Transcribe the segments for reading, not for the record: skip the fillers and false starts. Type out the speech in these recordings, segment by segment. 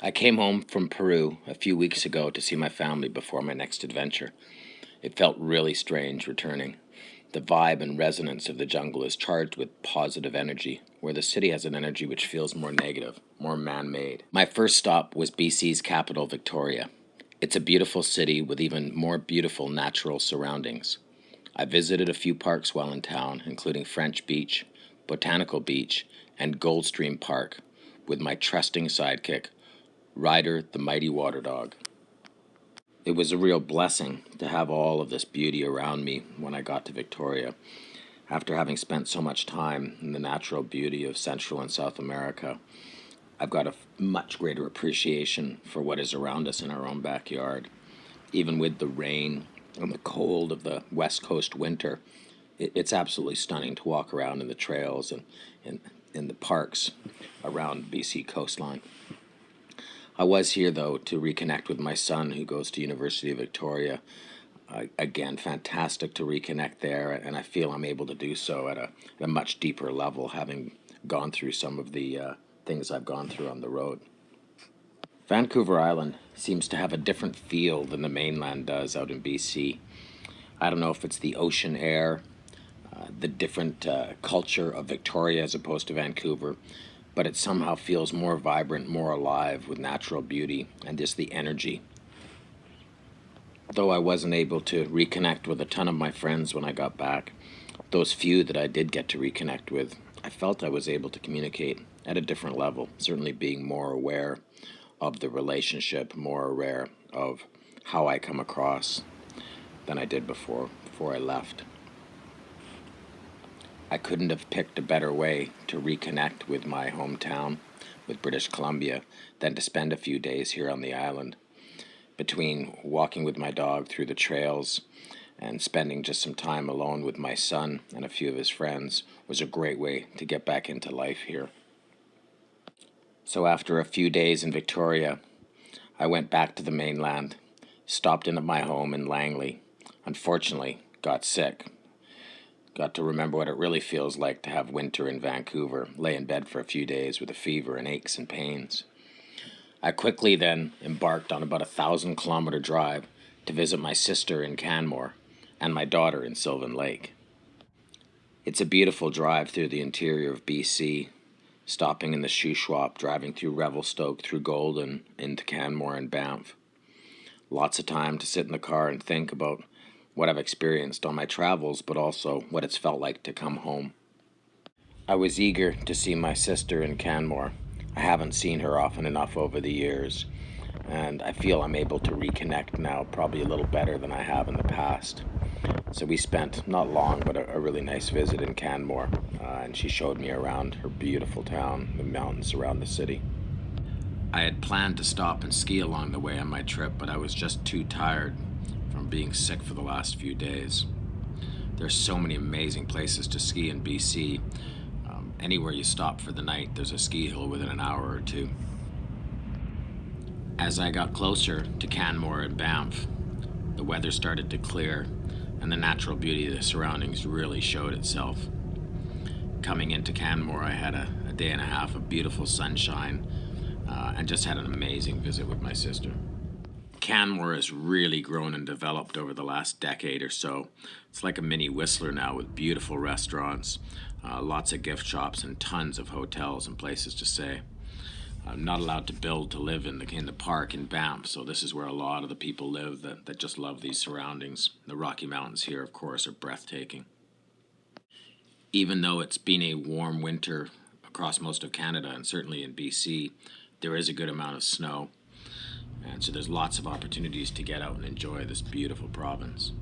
I came home from Peru a few weeks ago to see my family before my next adventure. It felt really strange returning. The vibe and resonance of the jungle is charged with positive energy, where the city has an energy which feels more negative, more man made. My first stop was BC's capital, Victoria. It's a beautiful city with even more beautiful natural surroundings. I visited a few parks while in town, including French Beach, Botanical Beach, and Goldstream Park, with my trusting sidekick, Ryder the mighty water dog. It was a real blessing to have all of this beauty around me when I got to Victoria. After having spent so much time in the natural beauty of Central and South America, I've got a much greater appreciation for what is around us in our own backyard. Even with the rain and the cold of the West Coast winter, it's absolutely stunning to walk around in the trails and in the parks around BC coastline. I was here, though, to reconnect with my son who goes to University of Victoria. Again, fantastic to reconnect there, and I feel I'm able to do so at a much deeper level, having gone through some of the things I've gone through on the road. Vancouver Island seems to have a different feel than the mainland does out in BC. I don't know if it's the ocean air, the different culture of Victoria as opposed to Vancouver, but it somehow feels more vibrant, more alive with natural beauty and just the energy. Though I wasn't able to reconnect with a ton of my friends when I got back, those few that I did get to reconnect with, I felt I was able to communicate at a different level, certainly being more aware of the relationship, more aware of how I come across than I did before I left. I couldn't have picked a better way to reconnect with my hometown, with British Columbia, than to spend a few days here on the island. Between walking with my dog through the trails and spending just some time alone with my son and a few of his friends was a great way to get back into life here. So after a few days in Victoria, I went back to the mainland, stopped in at my home in Langley. Unfortunately, got sick. Got to remember what it really feels like to have winter in Vancouver, lay in bed for a few days with a fever and aches and pains. I quickly then embarked on about 1,000-kilometer drive to visit my sister in Canmore and my daughter in Sylvan Lake. It's a beautiful drive through the interior of BC, stopping in the Shuswap, driving through Revelstoke, through Golden, into Canmore and Banff. Lots of time to sit in the car and think about what I've experienced on my travels, but also what it's felt like to come home. I was eager to see my sister in Canmore. I haven't seen her often enough over the years, and I feel I'm able to reconnect now probably a little better than I have in the past. So we spent not long, but a really nice visit in Canmore, and she showed me around her beautiful town, the mountains around the city. I had planned to stop and ski along the way on my trip, but I was just too tired from being sick for the last few days. There's so many amazing places to ski in BC. Anywhere you stop for the night, there's a ski hill within an hour or two. As I got closer to Canmore and Banff, the weather started to clear, and the natural beauty of the surroundings really showed itself. Coming into Canmore, I had a day and a half of beautiful sunshine, and just had an amazing visit with my sister. Canmore has really grown and developed over the last decade or so. It's like a mini Whistler now with beautiful restaurants, lots of gift shops, and tons of hotels and places to stay. I'm not allowed to build to live in the park in Banff, so this is where a lot of the people live that just love these surroundings. The Rocky Mountains here, of course, are breathtaking. Even though it's been a warm winter across most of Canada and certainly in BC, there is a good amount of snow. And so there's lots of opportunities to get out and enjoy this beautiful province.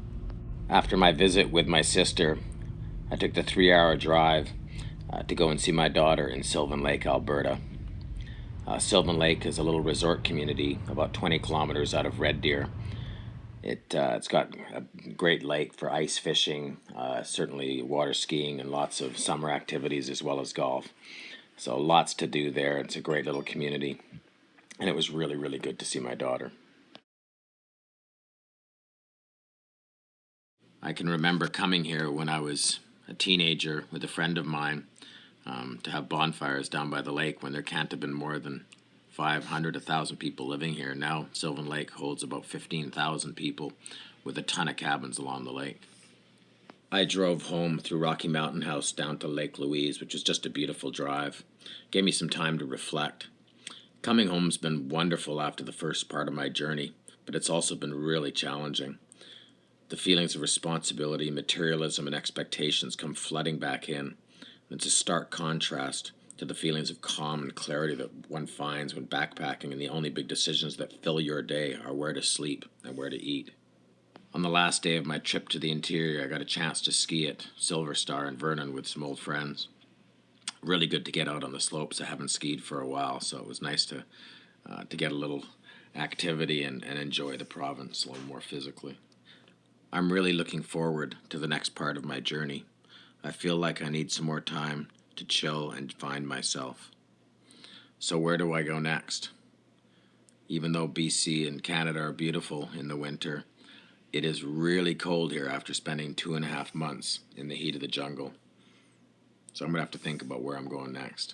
After my visit with my sister, I took the 3-hour drive to go and see my daughter in Sylvan Lake, Alberta. Sylvan Lake is a little resort community about 20 kilometers out of Red Deer. It's got a great lake for ice fishing, certainly water skiing, and lots of summer activities as well as golf. So lots to do there. It's a great little community. And it was really, really good to see my daughter. I can remember coming here when I was a teenager with a friend of mine to have bonfires down by the lake when there can't have been more than 500, 1,000 people living here. Now Sylvan Lake holds about 15,000 people with a ton of cabins along the lake. I drove home through Rocky Mountain House down to Lake Louise, which was just a beautiful drive. Gave me some time to reflect. Coming home's been wonderful after the first part of my journey, but it's also been really challenging. The feelings of responsibility, materialism, and expectations come flooding back in. It's a stark contrast to the feelings of calm and clarity that one finds when backpacking, and the only big decisions that fill your day are where to sleep and where to eat. On the last day of my trip to the interior, I got a chance to ski at Silver Star in Vernon with some old friends. Really good to get out on the slopes. I haven't skied for a while, so it was nice to get a little activity and enjoy the province a little more physically. I'm really looking forward to the next part of my journey. I feel like I need some more time to chill and find myself. So where do I go next? Even though BC and Canada are beautiful in the winter, it is really cold here after spending 2.5 months in the heat of the jungle. So I'm going to have to think about where I'm going next.